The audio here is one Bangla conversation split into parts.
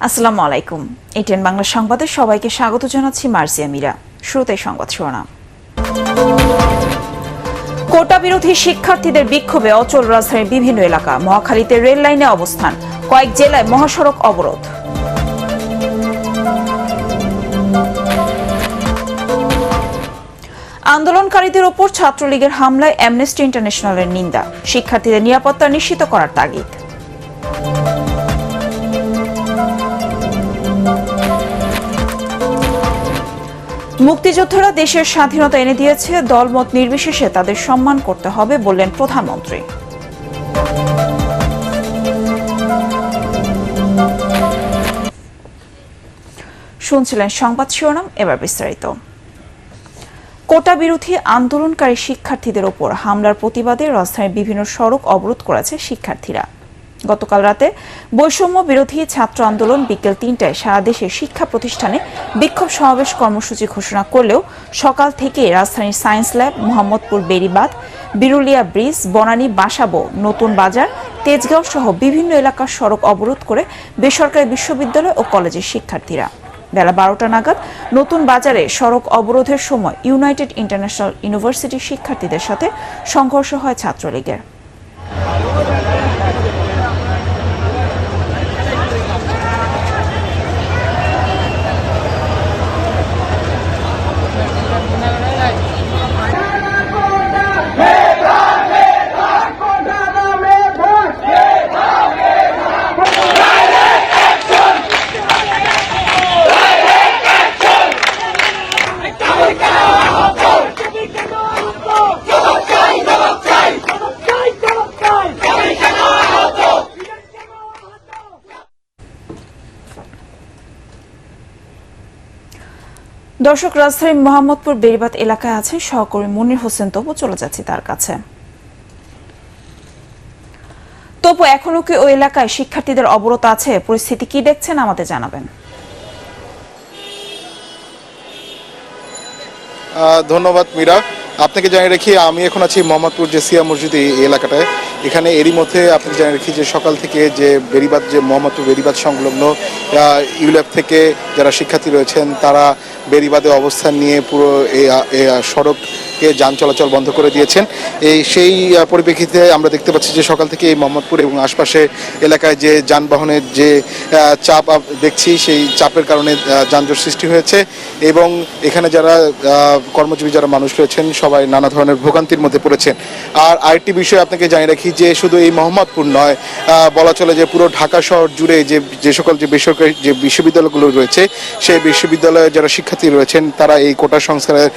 আসসালামু আলাইকুম। এটিএন বাংলা সংবাদে সবাইকে স্বাগত জানাচ্ছি মার্জিয়া মীরা। শুরুতে সংবাদ শিরোনাম। কোটা বিরোধী শিক্ষার্থীদের বিক্ষোভে অচল রাজধানীর বিভিন্ন এলাকা। মহাখালীতে রেল লাইনে অবস্থান, কয়েক জেলায় মহাসড়ক অবরোধ। আন্দোলনকারীদের ওপর ছাত্রলীগের হামলায় অ্যামনেস্টি ইন্টারন্যাশনালের নিন্দা। শিক্ষার্থীদের নিরাপত্তা নিশ্চিত করার তাগিদ। মুক্তিযোদ্ধারা দেশের স্বাধীনতা এনে দিয়েছে, দলমত নির্বিশেষে তাদের সম্মান করতে হবে বললেন প্রধানমন্ত্রী। শুনছিলেন সংবাদ শিরোনাম, এবার বিস্তারিত। কোটা বিরোধী আন্দোলনকারী শিক্ষার্থীদের ওপর হামলার প্রতিবাদে রাজধানীর বিভিন্ন সড়ক অবরোধ করেছে শিক্ষার্থীরা। গতকাল রাতে বৈষম্য বিরোধী ছাত্র আন্দোলন বিকেল ৩টায় সারা দেশে শিক্ষা প্রতিষ্ঠানে বিক্ষোভ সমাবেশ কর্মসূচি ঘোষণা করলেও সকাল থেকে রাজধানীর সায়েন্স ল্যাব, মোহাম্মদপুর বেড়িবাঁধ, বিরুলিয়া ব্রিজ, বনানী বাসাবো, নতুন বাজার, তেজগাঁও সহ বিভিন্ন এলাকার সড়ক অবরোধ করে বেসরকারি বিশ্ববিদ্যালয় ও কলেজের শিক্ষার্থীরা। বেলা ১২টা নাগাদ নতুন বাজারে সড়ক অবরোধের সময় ইউনাইটেড ইন্টারন্যাশনাল ইউনিভার্সিটির শিক্ষার্থীদের সাথে সংঘর্ষ হয় ছাত্রলীগের। দর্শক, রাজধানীর মোহাম্মদপুর বেড়িবাঁধ এলাকায় আছেন সহকর্মী মনির হোসেন তপু, চলে যাচ্ছি তার কাছে। তপু, এখনো কি ওই এলাকায় শিক্ষার্থীদের অবরোধ আছে? পরিস্থিতি কি দেখছেন আমাদের জানাবেন। ধন্যবাদ মীরা। আপনাকে জানিয়ে রাখি, আমি এখন আছি মোহাম্মদপুর জেসিয়া মসজিদ এই এলাকাটায়। এখানে এরই মধ্যে আপনাকে জানিয়ে রাখি যে সকাল থেকে যে বেড়িবাঁধ, যে মোহাম্মদপুর বেড়িবাঁধ সংলগ্ন ইউল্যাব থেকে যারা শিক্ষার্থী রয়েছেন তারা বেড়িবাঁধে অবস্থান নিয়ে পুরো এই সড়ককে যান চলাচল বন্ধ করে দিয়েছেন। সেই পরিপ্রেক্ষিতে আমরা দেখতে পাচ্ছি যে সকাল থেকে এই মোহাম্মদপুর এবং আশপাশে এলাকায় যে যানবাহনের যে চাপ দেখছি, সেই চাপের কারণে যানজট সৃষ্টি হয়েছে এবং এখানে যারা কর্মজীবী যারা মানুষ রয়েছেন সবাই নানা ধরনের ভোগান্তির মধ্যে পড়েছেন। আর আরেকটি বিষয় আপনাকে জানিয়ে রাখি যে শুধু এই মোহাম্মদপুর নয়, বলা চলে যে পুরো ঢাকা শহর জুড়ে যে সকল যে বেসরকারি যে বিশ্ববিদ্যালয়গুলো রয়েছে, সেই বিশ্ববিদ্যালয়ে যারা শিক্ষার্থী রয়েছেন তারা এই কোটা সংস্কারের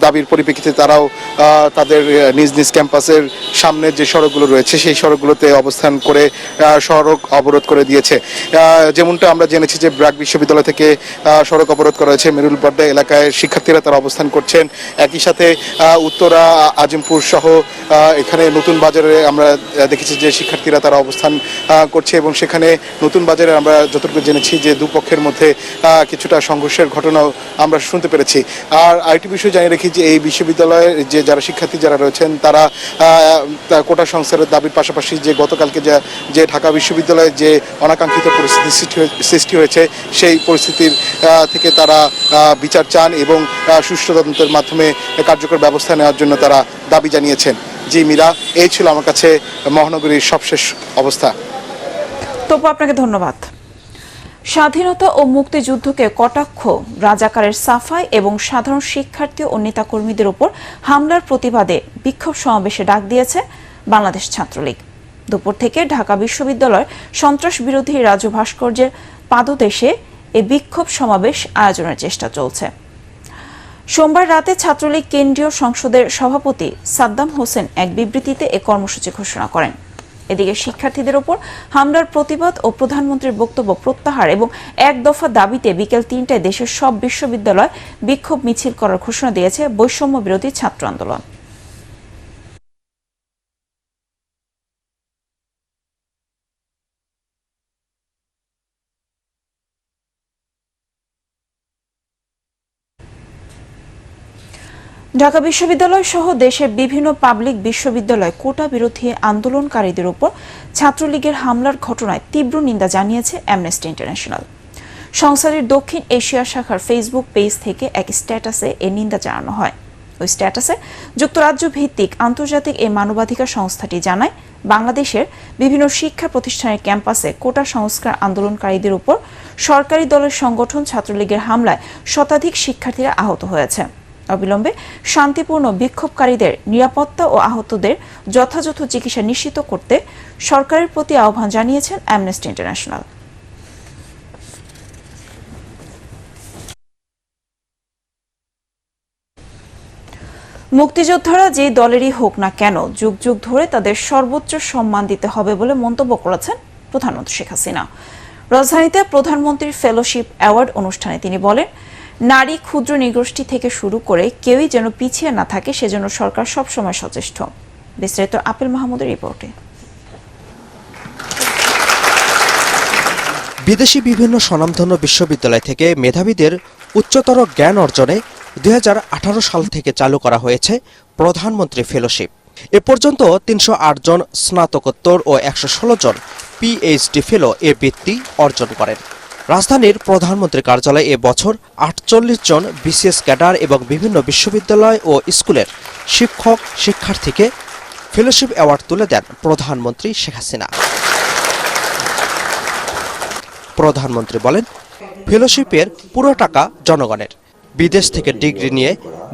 দাবির পরিপ্রেক্ষিতে তারাও তাদের নিজ নিজ ক্যাম্পাসের সামনের যে সড়কগুলো রয়েছে সেই সড়কগুলোতে অবস্থান করে সড়ক অবরোধ করে দিয়েছে। যেমনটা আমরা জেনেছি যে ব্র্যাক বিশ্ববিদ্যালয় থেকে সড়ক অবরোধ করা হয়েছে, মেরুলবাড্ডা এলাকায় শিক্ষার্থীরা তারা অবস্থান করছেন। একই সাথে উত্তরা, আজিমপুর সহ এখানে নতুন বাজারে আমরা দেখেছি যে শিক্ষার্থীরা তারা অবস্থান করছে এবং সেখানে নতুন বাজারে আমরা যতটুকু জেনেছি যে দুপক্ষের মধ্যে কিছুটা সংঘর্ষের ঘটনাও আমরা শুনতে পেরেছি। আর আরেকটি বিষয় জানিয়ে রাখি যে এই বিশ্ববিদ্যালয়ের যে যারা শিক্ষার্থী যারা রয়েছেন তারা কোটা সংস্কারের দাবির পাশাপাশি যে গতকালকে যে ঢাকা বিশ্ববিদ্যালয়ে যে অনাকাঙ্ক্ষিত পরিস্থিতি সৃষ্টি হয়েছে সেই পরিস্থিতির থেকে তারা বিচার চান এবং সুষ্ঠু তদন্তের মাধ্যমে কার্যকর ব্যবস্থা নেওয়ার জন্য তারা দাবি জানিয়েছেন। জি মীরা, এই ছিল আমার কাছে মহানগরীর সবশেষ অবস্থা। তপু, আপনাকে ধন্যবাদ। স্বাধীনতা ও মুক্তিযুদ্ধকে কটাক্ষ, রাজাকারের সাফাই এবং সাধারণ শিক্ষার্থী ও নেতাকর্মীদের উপর হামলার প্রতিবাদে বিক্ষোভ সমাবেশে ডাক দিয়েছে বাংলাদেশ ছাত্রলীগ। দুপুর থেকে ঢাকা বিশ্ববিদ্যালয়ের সন্ত্রাস বিরোধী রাজু ভাস্কর্যের পাদদেশে এই বিক্ষোভ সমাবেশ আয়োজনের চেষ্টা চলছে। সোমবার রাতে ছাত্রলীগ কেন্দ্রীয় সংসদের সভাপতি সাদ্দাম হোসেন এক বিবৃতিতে এ কর্মসূচি ঘোষণা করেন। এদিকে শিক্ষার্থীদের ওপর হামলার প্রতিবাদ ও প্রধানমন্ত্রীর বক্তব্য প্রত্যাহার এবং এক দফা দাবিতে বিকেল ৩টায় দেশের সব বিশ্ববিদ্যালয় বিক্ষোভ মিছিল করার ঘোষণা দিয়েছে বৈষম্য বিরোধী ছাত্র আন্দোলন। ঢাকা বিশ্ববিদ্যালয় সহ দেশের বিভিন্ন পাবলিক বিশ্ববিদ্যালয় কোটা বিরোধী আন্দোলনকারীদের উপর ছাত্রলীগের হামলার ঘটনায় তীব্র নিন্দা জানিয়েছে অ্যামনেস্টি ইন্টারন্যাশনাল। সংস্থাটির দক্ষিণ এশিয়া শাখার ফেসবুক পেজ থেকে এক স্ট্যাটাসে এর নিন্দা জানানো হয়। ওই স্ট্যাটাসে যুক্তরাজ্য ভিত্তিক আন্তর্জাতিক এই মানবাধিকার সংস্থাটি জানায়, বাংলাদেশের বিভিন্ন শিক্ষা প্রতিষ্ঠানের ক্যাম্পাসে কোটা সংস্কার আন্দোলনকারীদের উপর সরকারি দলের সংগঠন ছাত্রলীগের হামলায় শতাধিক শিক্ষার্থীরা আহত হয়েছে। অবিলম্বে শান্তিপূর্ণ বিক্ষোভকারীদের নিরাপত্তা ও আহতদের যথাযথ চিকিৎসা নিশ্চিত করতে সরকারের প্রতি আহ্বান জানিয়েছেন অ্যামনেস্টি ইন্টারন্যাশনাল। মুক্তিযোদ্ধারা যে দলেরই হোক না কেন, যুগ যুগ ধরে তাদের সর্বোচ্চ সম্মান দিতে হবে বলে মন্তব্য করেছেন প্রধানমন্ত্রী শেখ হাসিনা। রাজধানীতে প্রধানমন্ত্রীর ফেলোশিপ অ্যাওয়ার্ড অনুষ্ঠানে তিনি বলেন, নারী, ক্ষুদ্র নৃগোষ্ঠী থেকে শুরু করে কেউই যেন পিছিয়ে না থাকে, সেজন্য সরকার সবসময় সচেষ্ট। বিস্তারিত আপেল মাহমুদের রিপোর্টে। বিদেশি বিভিন্ন স্বনামধন্য বিশ্ববিদ্যালয় থেকে মেধাবীদের উচ্চতর জ্ঞান অর্জনে 2018 সাল থেকে চালু করা হয়েছে প্রধানমন্ত্রী ফেলোশিপ। এ পর্যন্ত 308 জন স্নাতকোত্তর ও 116 জন পিএইচডি ফেলো এ বৃত্তি অর্জন করেন। রাজধানীর প্রধানমন্ত্রী কার্যালয়ে এ বছর 48 জন বিসিএস ক্যাডার এবং বিভিন্ন বিশ্ববিদ্যালয় ও স্কুলের শিক্ষক শিক্ষার্থীকে ফেলোশিপ অ্যাওয়ার্ড তুলে দেন প্রধানমন্ত্রী শেখ হাসিনা। প্রধানমন্ত্রী বলেন, ফেলোশিপের পুরো টাকা জনগণের। বিদেশ থেকে ডিগ্রি নিয়ে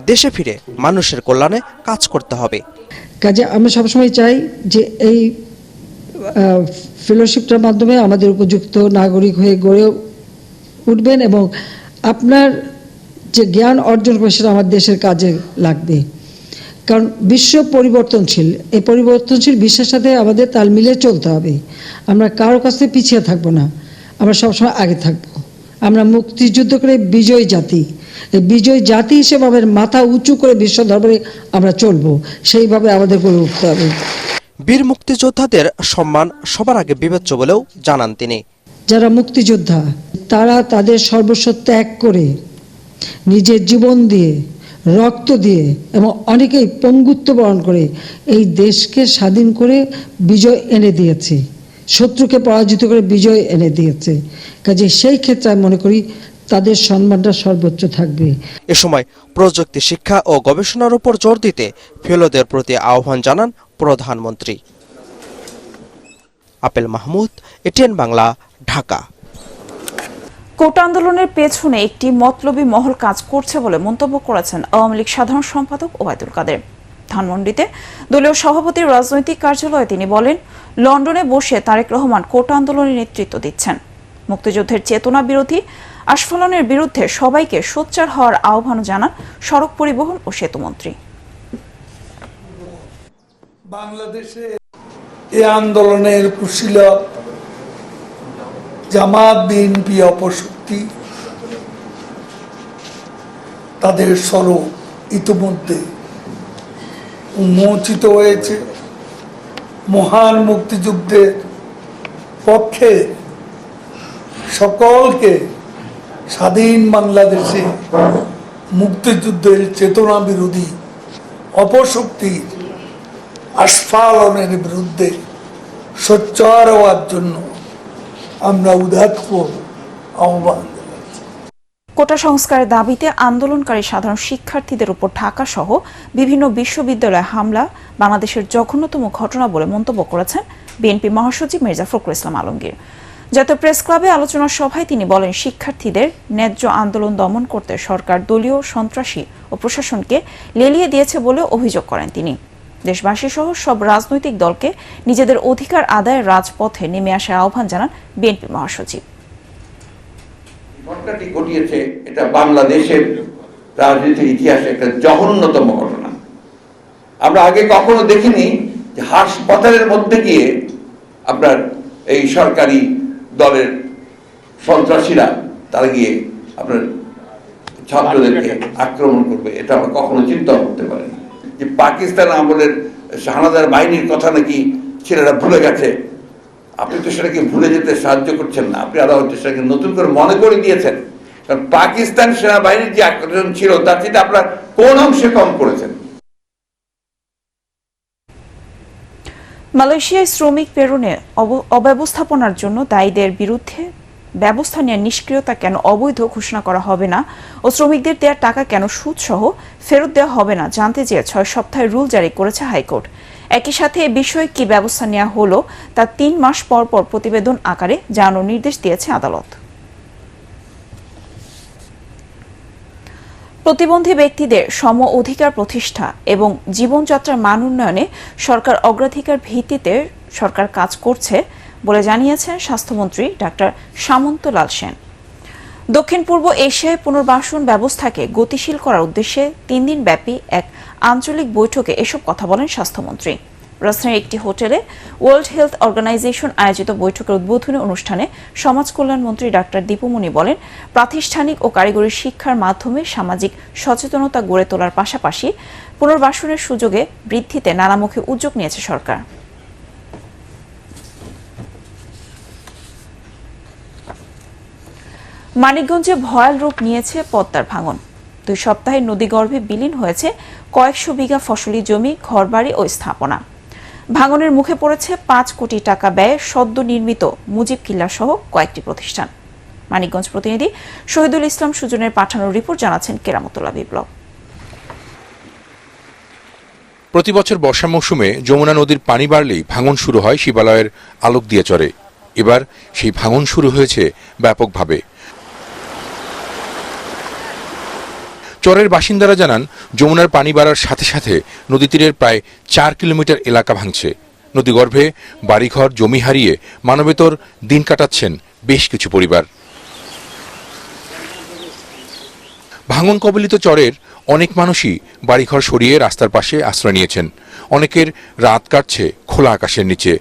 দেশে ফিরে মানুষের কল্যাণে কাজ করতে হবে। কাজে আমরা সবসময় চাই যে এই ফেলোশিপটার মাধ্যমে আমাদের উপযুক্ত নাগরিক হয়ে গড়ে উঠবেন এবং আপনার যে জ্ঞান অর্জন করবে সেটা আমার দেশের কাজে লাগবে। কারণ বিশ্ব পরিবর্তনশীল, এই পরিবর্তনশীল বিশ্বের সাথে আমাদের তাল মিলিয়ে চলতে হবে। আমরা কারো কাছ থেকে পিছিয়ে থাকবো না, আমরা সবসময় আগে থাকবো। আমরা মুক্তিযুদ্ধ করে বিজয়ী জাতি, এই বিজয়ী জাতি হিসেবে আমাদের মাথা উঁচু করে বিশ্ব দরবারে আমরা চলবো, সেইভাবে আমাদের গড়ে উঠতে হবে। বীর মুক্তিযোদ্ধাদের সম্মান সবার আগে বিবেচ্য বলেও জানান তিনি। যারা মুক্তিযোদ্ধা তারা তাদের সর্বস্ব ত্যাগ করে, নিজের জীবন দিয়ে, রক্ত দিয়ে এবং অনেকেই পঙ্গুত্ব বরণ করে এই দেশকে স্বাধীন করে বিজয় এনে দিয়েছে, শত্রুকে পরাজিত করে বিজয় এনে দিয়েছে। কাজে সেই ক্ষেত্রে আমি মনে করি তাদের সম্মানটা সর্বোচ্চ থাকবে। এ সময় প্রযুক্তি শিক্ষা ও গবেষণার উপর জোর দিতে ফেলোদের প্রতি আহ্বান জানান প্রধানমন্ত্রী। আপেল মাহমুদ, এটিএন বাংলা, ঢাকা। কোটা আন্দোলনের পেছনে একটি মতলবী মহল কাজ করছে বলে মন্তব্য করেছেন আওয়ামী লীগ সাধারণ সম্পাদক ওবায়দুল কাদের। ধানমন্ডিতে দলীয় সভাপতির রাজনৈতিক কার্যালয়ে তিনি বলেন, লন্ডনে বসে তারেক রহমান কোটা আন্দোলনের নেতৃত্ব দিচ্ছেন। মুক্তিযুদ্ধের চেতনা বিরোধী আস্ফালনের বিরুদ্ধে সবাইকে সোচ্চার হওয়ার আহ্বান জানান সড়ক পরিবহন ও সেতুমন্ত্রী। বাংলাদেশে এই আন্দোলনের কুশীলব জামাত, বিএনপি, অপশক্তি, তাদের স্বরূপ ইতিমধ্যে উন্মোচিত হয়েছে। মহান মুক্তিযুদ্ধের পক্ষে সকলকে স্বাধীন বাংলাদেশে মুক্তিযুদ্ধের চেতনা বিরোধী অপশক্তির আস্ফালনের বিরুদ্ধে সোচ্চার হওয়ার জন্য আমরা উদাত্ত আহ্বান জানাচ্ছি। কোটা সংস্কারের দাবিতে আন্দোলনকারী সাধারণ শিক্ষার্থীদের উপর ঢাকা সহ বিভিন্ন বিশ্ববিদ্যালয়ে হামলা বাংলাদেশের জঘন্যতম ঘটনা বলে মন্তব্য করেছেন বিএনপি মহাসচিব মির্জা ফখরুল ইসলাম আলমগীর। জাতীয় প্রেস ক্লাবে আলোচনা সভায় তিনি বলেন, শিক্ষার্থীদের ন্যায্য আন্দোলন দমন করতে সরকার দলীয়, সন্ত্রাসী ও প্রশাসনকে লেলিয়ে দিয়েছে বলে অভিযোগ করেন তিনি। দেশবাসী সহ সব রাজনৈতিক দলকে নিজেদের অধিকার আদায়ের রাজপথে নেমে আসার আহ্বান জানান বিএনপি মহাসচিব। ঘটনাটি ঘটিয়েছে, এটা বাংলাদেশের রাজনীতির ইতিহাসে একটা জঘন্যতম ঘটনা। আমরা আগে কখনো দেখিনি যে হাসপাতালের মধ্যে গিয়ে আপনার এই সরকারি দলের সন্ত্রাসীরা তারা গিয়ে আপনার ছাত্রদেরকে আক্রমণ করবে, এটা আমরা কখনো চিন্তা করতে পারিনি। যে পাকিস্তান আমলের হানাদার বাহিনীর কথা নাকি ছেলেরা ভুলে গেছে, আপনি তো সেটাকে ভুলে যেতে সাহায্য করছেন না, আপনি আরো সেটাকে নতুন করে মনে করে দিয়েছেন কারণ পাকিস্তান সেনাবাহিনীর যে আক্রমণ ছিল তার থেকে আপনারা কোন অংশে কম করেছেন? মালয়েশিয়ায় শ্রমিক প্রেরণে অব্যবস্থাপনার জন্য দায়ীদের বিরুদ্ধে ব্যবস্থা নেওয়ার নিষ্ক্রিয়তা কেন অবৈধ ঘোষণা করা হবে না ও শ্রমিকদের দেওয়ার টাকা কেন সুদসহ ফেরত দেওয়া হবে না জানতে চেয়ে 6 সপ্তাহের রুল জারি করেছে হাইকোর্ট। একই সাথে এ বিষয়ে কি ব্যবস্থা নেওয়া হলো তা 3 মাস পর পর প্রতিবেদন আকারে জানানোর নির্দেশ দিয়েছে আদালত। প্রতিবন্ধী ব্যক্তিদের সম অধিকার প্রতিষ্ঠা এবং জীবনযাত্রার মান উন্নয়নে সরকার অগ্রাধিকার ভিত্তিতে সরকার কাজ করছে বলে জানিয়েছেন স্বাস্থ্যমন্ত্রী ডাক্তার সামন্ত লাল সেন। দক্ষিণ পূর্ব এশিয়ায় পুনর্বাসন ব্যবস্থাকে গতিশীল করার উদ্দেশ্যে 3 দিন ব্যাপী এক আঞ্চলিক বৈঠকে এসব কথা বলেন স্বাস্থ্যমন্ত্রী। রাজধানীর একটি হোটেলে ওয়ার্ল্ড হেলথ অর্গানাইজেশন আয়োজিত বৈঠকের উদ্বোধনী অনুষ্ঠানে সমাজ কল্যাণমন্ত্রী ডাক্তার দীপুমণি বলেন, প্রাতিষ্ঠানিক ও কারিগরি শিক্ষার মাধ্যমে সামাজিক সচেতনতা গড়ে তোলার পাশাপাশি পুনর্বাসনের সুযোগে বৃদ্ধিতে নানামুখী উদ্যোগ নিয়েছে সরকার। মানিকগঞ্জে ভয়াল রূপ নিয়েছে পদ্মার ভাঙন। 2 সপ্তাহে নদীগর্ভে বিলীন হয়েছে কয়েকশো বিঘা ফসলি জমি, ঘরবাড়ি ও স্থাপনা। ভাঙনের মুখে পড়েছে 5 কোটি টাকা ব্যয়ে সদ্য নির্মিত মুজিব কিল্লা সহ কয়েকটি প্রতিষ্ঠান। মানিকগঞ্জ প্রতিনিধি শহীদুল ইসলাম সুজনের পাঠানো রিপোর্ট জানাচ্ছেন কেরামতুল্লাহ বিপ্লব। প্রতিবছর বর্ষা মৌসুমে যমুনা নদীর পানি বাড়লেই ভাঙন শুরু হয় শিবালয়ের আলোকদিয়া চরে। এবার সেই ভাঙন শুরু হয়েছে ব্যাপকভাবে। চরের বাসিন্দারা জানান, যমুনার পানি বাড়ার সাথে সাথে নদী তীরের প্রায় 4 কিলোমিটার এলাকা ভাঙছে। নদীগর্ভে বাড়িঘর, জমি হারিয়ে মানবেতর দিন কাটাচ্ছেন বেশ কিছু পরিবার। ভাঙন কবলিত চরের অনেক মানুষই বাড়িঘর সরিয়ে রাস্তার পাশে আশ্রয় নিয়েছেন। অনেকের রাত কাটছে খোলা আকাশের নিচে।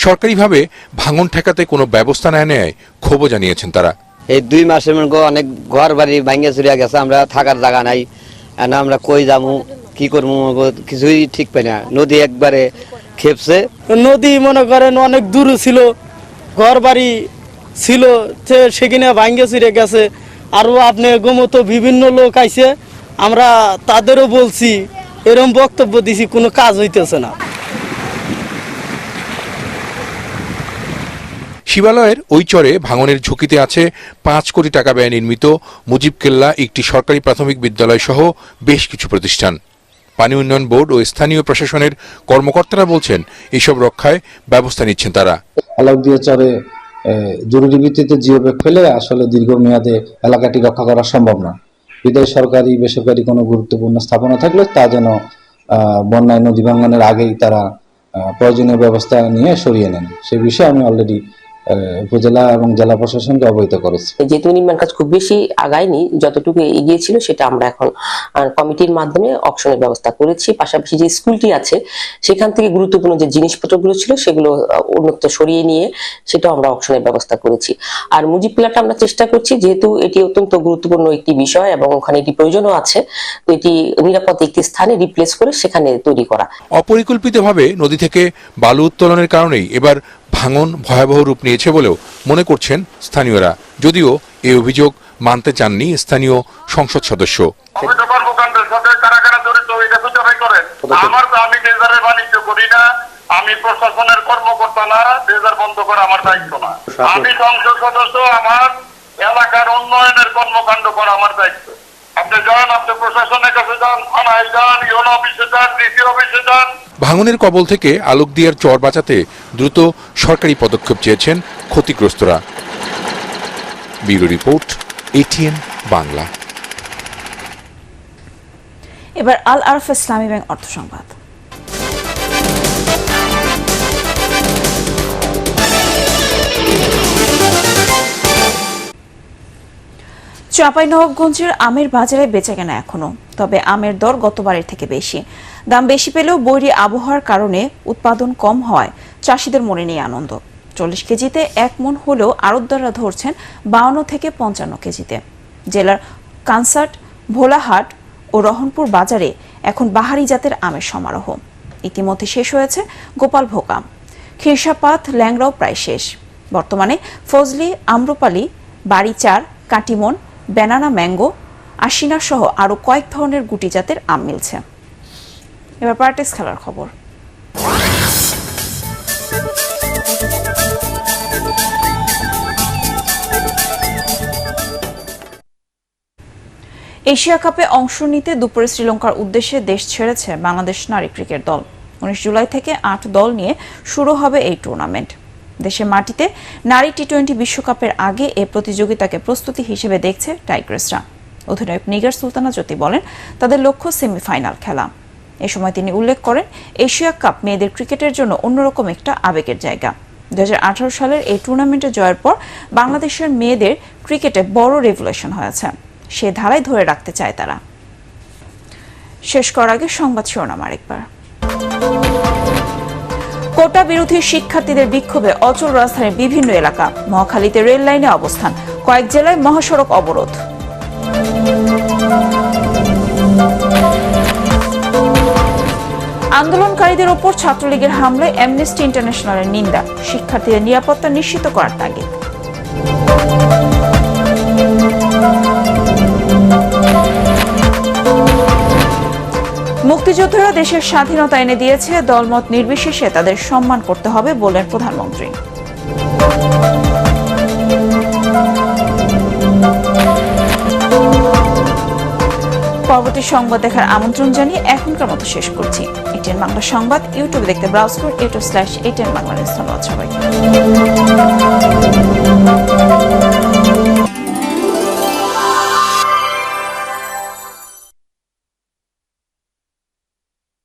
সরকারিভাবে ভাঙন ঠেকাতে কোনো ব্যবস্থা না নেয় ক্ষোভও জানিয়েছেন তারা। এই 2 মাসের মধ্যে অনেক ঘর বাড়ি ভাঙিয়ে চুরিয়া গেছে, আমরা থাকার জায়গা নাই, আমরা কই যাবো কি করবো কিছুই ঠিক পাই না। নদী একবারে খেপছে। নদী মনে করেন অনেক দূরে ছিল, ঘর বাড়ি ছিল সেখানে ভাঙিয়ে চুরিয়ে গেছে। আরো আপনি গোমত বিভিন্ন লোক আইছে, আমরা তাদেরও বলছি, এরকম বক্তব্য দিছি, কোনো কাজ হইতেছে না। শিবালয়ের ওই চরে ভাঙনের ঝুঁকিতে আছে 5 কোটি টাকা ব্যয়ে নির্মিত মুজিব কেল্লা, একটি সরকারি প্রাথমিক বিদ্যালয় সহ বেশ কিছু প্রতিষ্ঠান। পানি উন্নয়ন বোর্ড ও স্থানীয় প্রশাসনের কর্মকর্তারা বলছেন, এইসব রক্ষায় ব্যবস্থা নিচ্ছেন তারা। আলোকদিয়া চরে জরুরি ভিত্তিতে জিও ব্যাগ ফেলে আসলে দীর্ঘমেয়াদে এলাকাটি রক্ষা করা সম্ভব না। বিদায় সরকারি বেসরকারি কোনো গুরুত্বপূর্ণ স্থাপনা থাকলে তা যেন বন্যায় নদী ভাঙনের আগেই তারা প্রয়োজনীয় ব্যবস্থা নিয়ে সরিয়ে নেন। সে বিষয়ে আমি অলরেডি উপজেলা এবং জেলা প্রশাসনকে অবহিত করেছি। যেহেতু নির্মাণ কাজ খুব বেশি আগায়নি, যতটুকু এগিয়ে ছিল সেটা আমরা এখন কমিটির মাধ্যমে অকশনের ব্যবস্থা করেছি। পাশাপাশি যে স্কুলটি আছে সেখান থেকে গুরুত্বপূর্ণ যে জিনিসপত্রগুলো ছিল সেগুলো অন্যত্র সরিয়ে নিয়ে সেটাও আমরা অকশনের ব্যবস্থা করেছি। আর মুজিব কিল্লাটা আমরা চেষ্টা করছি, যেহেতু এটি অত্যন্ত গুরুত্বপূর্ণ একটি বিষয় এবং ওখানে এটি প্রয়োজনও আছে, তো এটি নিরাপদ একটি স্থানে রিপ্লেস করে সেখানে তৈরি করা। অপরিকল্পিতভাবে নদী থেকে বালু উত্তোলনের কারণেই এবার ভাঙন ভয়াবহ রূপ নিয়েছে বলেও মনে করছেন স্থানীয়রা, যদিও এই অভিযোগ মানতে চাননি স্থানীয় সংসদ সদস্য। আমি প্রশাসনের কর্মকর্তা না, ড্রেজার বন্ধ করা আমার দায়িত্ব না। আমি সংসদ সদস্য, আমার এলাকার উন্নয়নের কর্মকাণ্ড করা আমার দায়িত্ব। আপনি যান, আপনি প্রশাসনের কাছে যান, থানায় যান, ইউনো অফিসে যান, ডিসি অফিসে যান। ভাঙনের কবল থেকে আলোকদিয়ার চর বাঁচাতে দ্রুত সরকারি পদক্ষেপ চেয়েছেন ক্ষতিগ্রস্তরা। Bureau report, ATN Bangla. এবার আল আরফ ইসলামী ব্যাংক অর্থ সংবাদ। চাঁপাইনবাবগঞ্জের আমের বাজারে বেচাকেনা এখনো, তবে আমের দর গতবারের থেকে বেশি। দাম বেশি পেলেও বৈরী আবহাওয়ার কারণে উৎপাদন কম হওয়ায় চাষিদের মনে নেই আনন্দ। 40 কেজিতে 1 মণ হলেও আড়তদাররা ধরছেন 52 থেকে 55 কেজিতে। জেলার কানসার্ট, ভোলাহাট ও রহনপুর বাজারে এখন বাহারি জাতের আমের সমারোহ। ইতিমধ্যে শেষ হয়েছে গোপালভোগ আম, খিরসাপাত, ল্যাংড়াও প্রায় শেষ। বর্তমানে ফজলি, আম্রপালি, বাড়িচার, কাটিমন, ব্যানানা ম্যাঙ্গো, আশিনা সহ আরও কয়েক ধরনের গুটি জাতের আম মিলছে। এবার পার্টিস খেলার খবর। এশিয়া কাপে অংশ নিতে দুপুরে শ্রীলঙ্কার উদ্দেশ্যে দেশ ছেড়েছে বাংলাদেশ নারী ক্রিকেট দল। 19 জুলাই থেকে 8 দল নিয়ে শুরু হবে এই টুর্নামেন্ট। দেশের মাটিতে নারী টি-20 বিশ্বকাপের আগে এ প্রতিযোগিতাকে প্রস্তুতি হিসেবে দেখছে টাইগ্রেসরা। অধিনায়ক নিগার সুলতানা জ্যোতি বলেন, তাদের লক্ষ্য সেমিফাইনাল খেলা। এ সময় তিনি উল্লেখ করেন, এশিয়া কাপ মেয়েদের ক্রিকেটের জন্য অন্যরকম একটা আবেগের জায়গা। 2018 সালের এই টুর্নামেন্টে জয়ের পর বাংলাদেশের মেয়েদের ক্রিকেটে বড় রেভলিউশন হয়েছে। সে ধারায় ধরে রাখতে চায় তারা। শেষ করার আগে সংবাদ শিরোনাম আরেকবার। কোটা বিরোধী শিক্ষার্থীদের বিক্ষোভে অচল রাজধানীর বিভিন্ন এলাকা। মহাখালীতে রেল লাইনে অবস্থান, কয়েক জেলায় মহাসড়ক অবরোধ। আন্দোলনকারীদের ওপর ছাত্রলীগের হামলায় অ্যামনেস্টি ইন্টারন্যাশনালের নিন্দা, শিক্ষার্থীদের নিরাপত্তা নিশ্চিত করার তাগিদ। মুক্তিযোদ্ধারা দেশের স্বাধীনতা এনে দিয়েছে, দলমত নির্বিশেষে তাদের সম্মান করতে হবে বললেন প্রধানমন্ত্রী। পরবর্তী সংবাদ দেখার আমন্ত্রণ জানিয়ে এখনকার মতো শেষ করছি। এটিএন বাংলা সংবাদ ইউটিউবে দেখতে ব্রাউজ করুন youtube/ATN বাংলা। ধন্যবাদ সবাইকে।